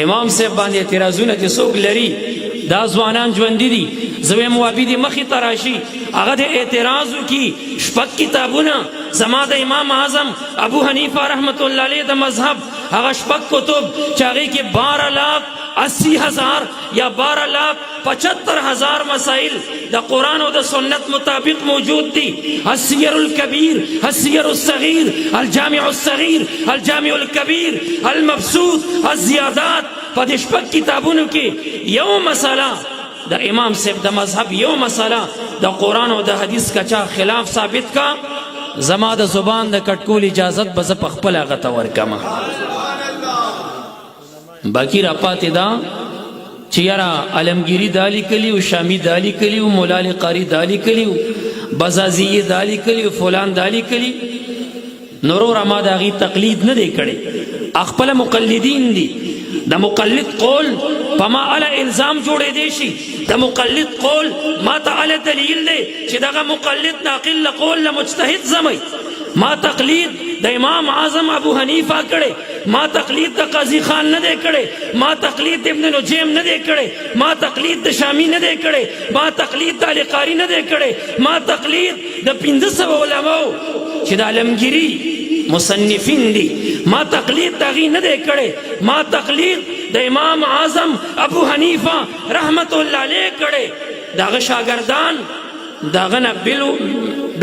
امام صاحب باندې اعتراضونه چې څوک لري دا ځوانان ژوندي دي زه وایم وابي دې مخې ته راشي هغه د اعتراض وکړي شپږ کتابونه زما د امام اعظم ابو حنیفه رحمت الله علیه د مذهب هغه شپږ کتب چې هغې کې 12,80,000 یا 12,75,000 مسائل د قرآن او د سنت مطابق موجود دي السیر الکبیر السیر الصغیر الجامع الصغیر الجامع الکبیر المبسوط الزیادات په دې شپږ کتابونو کې یو مسله د امام صاحب د مذهب یو مسله د قرآن او د حدیث کا چا خلاف ثابت کا زما د زبان د کټکول اجازت به زه په خپله هغه ته ورکمه باقی را پاتې دا چې یاره علمگیری دا لیکلي و شامی دا لیکلي و مولال قاری دا لیکلي و بزازیه دا لیکلي و فلان دا لیکلي نورور ما دا غی تقلید نه دی کړی خپل مقلدین دي د مقلد قول په ما علی الزام جوړې دی شي د مقلد قول ما ته علی دلیل دی چې دغه مقلد ناقل له قول له مجتهد زمی ما تقلید د امام اعظم ابو حنیفه کړي ما تقلید د قاضی خان نه دی کړي ما تقلید د ابن نجیم نه دی کړي ما تقلید د شامی نه دی کړي ما تقلید د علی قاری نه دی کړي ما تقلید د 1500 علماو چې د علمگیری مصنفین دي ما تقلید د غي نه دی کړي ما تقلید د امام اعظم ابو حنیفه رحمت الله علیه کړي دغه شاګردان دغه نه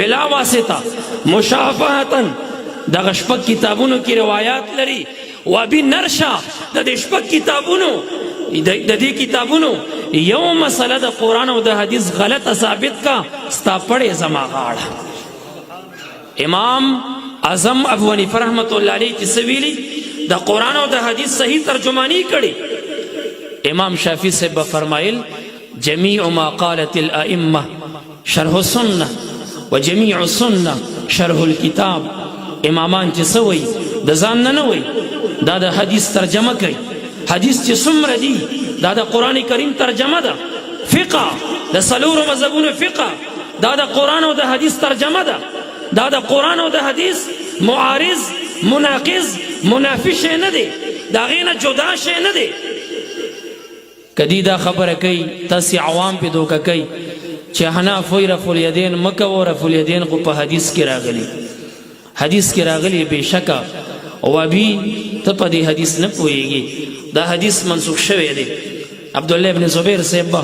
بلا واسطه مشافهتا دغه شپږ کتابونو کې روایات لري وابي نرشه د دې شپږ کتابونو د دې کتابونو یو مسله د قرآن او د حدیث غلطه ثابت کا ستا پړې زما غاړه امام اعظم ابو حنیفه رحمت الله علیه چې څه ویلي د قرآن او د حدیث صحیح ترجمانی کړي امام شافعی صاحب فرمایل جمیع ما قالت الائمه شرح السنه وجمیع السنه شرح الكتاب امامان چې څه وایي د ځان نه وایي دا د حدیث ترجمه کوي حدیث چې څومره دي دا د قرآن کریم ترجمه ده فقه د څلورو مذهبونو فقه دا د قرآن او د حدیث ترجمه ده دا د قرآن او د حدیث معارض مناقض منافی شی نه دی د هغې نه جدا شی نه دی کدی دا خبره کوي تاسې عوام پې دوکه کوي چې حناف وایي رفع الیدین مه کوه رفع الیدین خو په حدیث کې راغلی حدیث کې راغلی بېشکه وابي ته په دې حدیث نه پوهېږي دا حدیث منسوخ شوی دی عبدالله ابن زبیر صاحب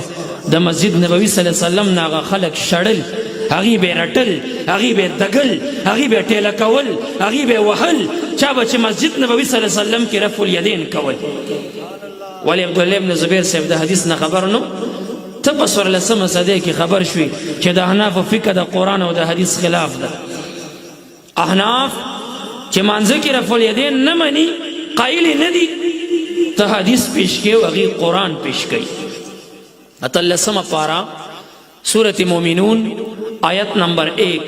د مسجد نبوي صلی الله علیه وسلم نه هغه خلک شړل هغې به یې رټل هغې به یې دګل هغې به یې ټېله کول هغې به یې وهل چا به چې مسجد نبوي صلی الله علیه وسلم کې رفع الیدین کول ولې عبدالله ابن زبیر صاحب د حدیث نه خبر نو ته په 14مه صدۍ کې خبر شوي چې د احنافو فقه د قرآن او د حدیث خلاف ده احناف چې مانځه کې رفع الیدین نه مني قایل نه دي ته حدیث پیش کې او هغې قرآن پیش کوي 18مه پاره سورة مومنون آیت نمبر 1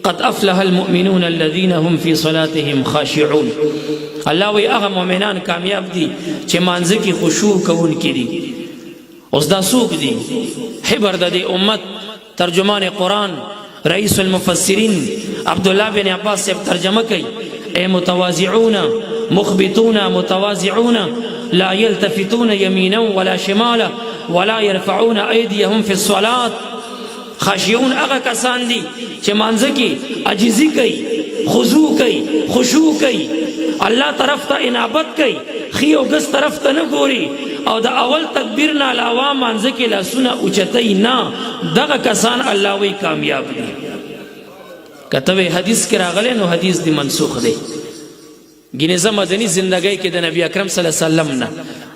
قد افلح المؤمنون الذين هم في صلاتهم خاشعون الله وی هغه مؤمنان کامیاب دي چې مانځه کې خشوع کوونکي دي اوس دا څوک دي حبر د دې امت ترجمان قرآن رئیس المفسرین عبدالله بن عباس صاحب ترجمه کوي اے متواضعون مخبتون متواضعون لا يلتفتون يمينا ولا شمالا ولا يرفعون ايديهم في الصلاه خاشعون هغه کسان دي چې مانځه کې عاجزي کوي خضوع کوي خشوع کوي الله طرف ته انابت کوي خی او ګس طرف ته نه ګوري او د اول تکبیر نه علاوه مانځه کې لاسونه اوچتوي نه دغه کسان الله وی کامیاب دي کته حدیث کې راغلی نو حدیث دی منسوخ دی ګینه زه مدني زندګۍ کې د نبی اکرم صلی الله علیه وسلم نه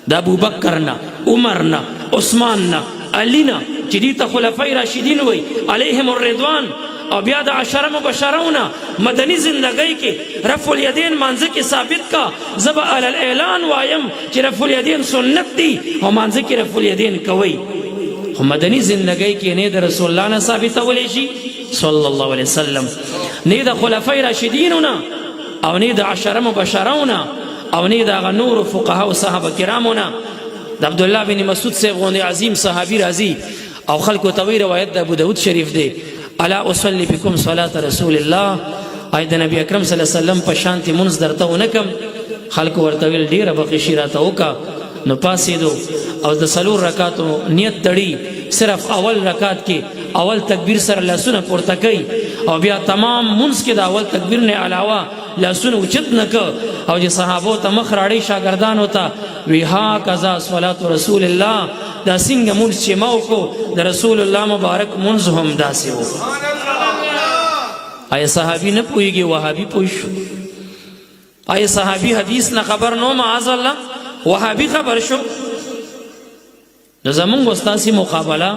د ابوبکر نه عمر نه عثمان نه علی نه چې دې ته خلفای راشدین وی علیهم الرضوان او بیا د عشره مبشرونه مدني زندګۍ کې رفع الیدین مانځه کې ثابت کا زه به علی الاعلان وایم چې رفع الیدین سنت دی او مانځه کې رفع الیدین کوي خو مدني زندګۍ کې نه د رسول الله نه ثابتولی شي صلی الله علیه وسلم نه د خلفای راشدینو نه او نه د عشره مبشرونه او نه د هغه نورو فقهاو صحابه کرامو نه د عبدالله بن مسعود صاحب غوندې عظیم صحابي راځي او خلکو ته وایي روایت د ابو داود شریف دی الا اصلي بكم صلاه رسول الله اې د نبی اکرم صلی الله علیه وسلم په شانتي منځ درته ونه کم خلکو ورته ویل ډېره بخشي راته وکړه نو پاڅېدو او د 4 رکعاتو نیت تړي صرف اول رکعت کې اول تکبیر سره لاسونه پورته کوي او بیا تمام منځ کې د اول تکبیر نه علاوه لاسونه اوچت نه که او چې صحابو ته مخ راړی شاګردانو ته وی هاکذا صلات رسول الله دا څنګه مونځ چې ما وکړو د رسول الله مبارک مونځ هم داسې و آیا صحابي نه پوهېږي وهابي پوه شو آیا صحابي حدیث نه خبر نو معاذ الله وهابي خبر شو نو زمونږ ستاسې مقابله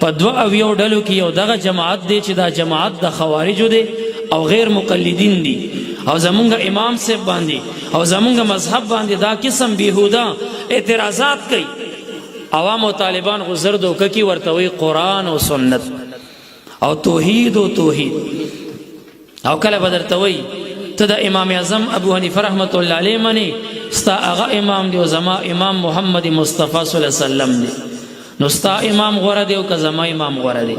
په 2 ډلو کې یو دغه جماعت دی چې دا جماعت د خوارجو دی او غیر مقلدین دي او زمونږ امام صاحب باندې او زمونږ مذهب باندې دا قسم بیهوده اعتراضات کوي عوام او طالبان خو زرد او ککی ورته وایي قرآن او سنت او توحید او کله به درته وایي ته د امام اعظم ابو حنیفه رحمت الله علیه منې ستا هغه امام دی او زما امام محمد مصطفی صلی الله علیه وسلم دی نو ستا امام غوره دی او که زما امام غوره دی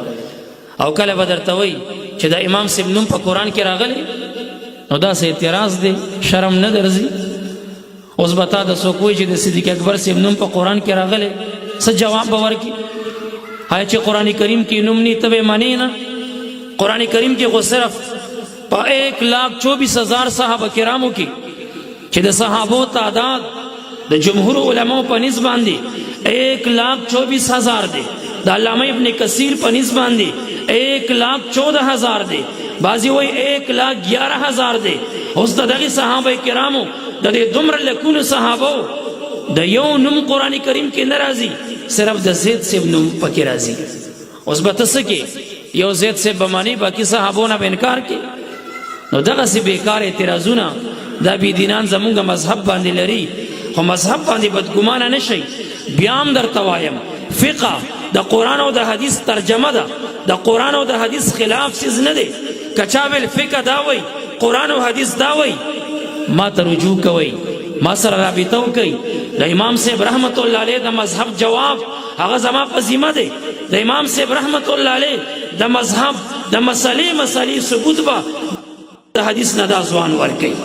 او کله به درته وایي چې د امام صاحب نوم په قرآن کې راغلی نو داسې اعتراض دی شرم نه درځي اوس به تا د څوک وایي چې د صدیق اکبر صاحب نوم په قرآن کې راغلی څه جواب به ورکړي آیا چې قرآن کریم کې نوم نی ته به منې نه قرآن کریم کې خو صرف په 1,24,000 صحابه کرامو کې چې د صحابو تعداد د جمهور علماء په نسبت باندې 1,24,000 دی د علامه ابن کثیر په نسبت باندې 1,14,000 دی بعضی وایي 1,11,000 دی اوس د دغې صحابه کرامو د دې دومره لکونو صحابو د یو نوم قرآن کریم کې نه راځي صرف د زید صاحب نوم پکې راځي اوس به ته څه کې یو زید صاحب به منې باقي صحابو نه به انکار کې نو دغسې بیکار اعتراضونه دا بېدینان زمونږ مذهب باندې لري خو مذهب باندې بدګمانه نه شئ بیا هم درته وایم فقه د قرآن او د حدیث ترجمه ده د قرآن او د حدیث خلاف څیز نه دی که چا ویل فقه دا وایي قرآن او حدیث دا وایي ما ته رجوع کوئ ما سره رابطه وکئ د امام صاحب رحمت الله علیه د مذهب جواب هغه زما په ذمه دی د امام صاحب رحمت الله علیه د مذهب د مسلې ثبوت به د حدیث نه دا ځوان ورکوي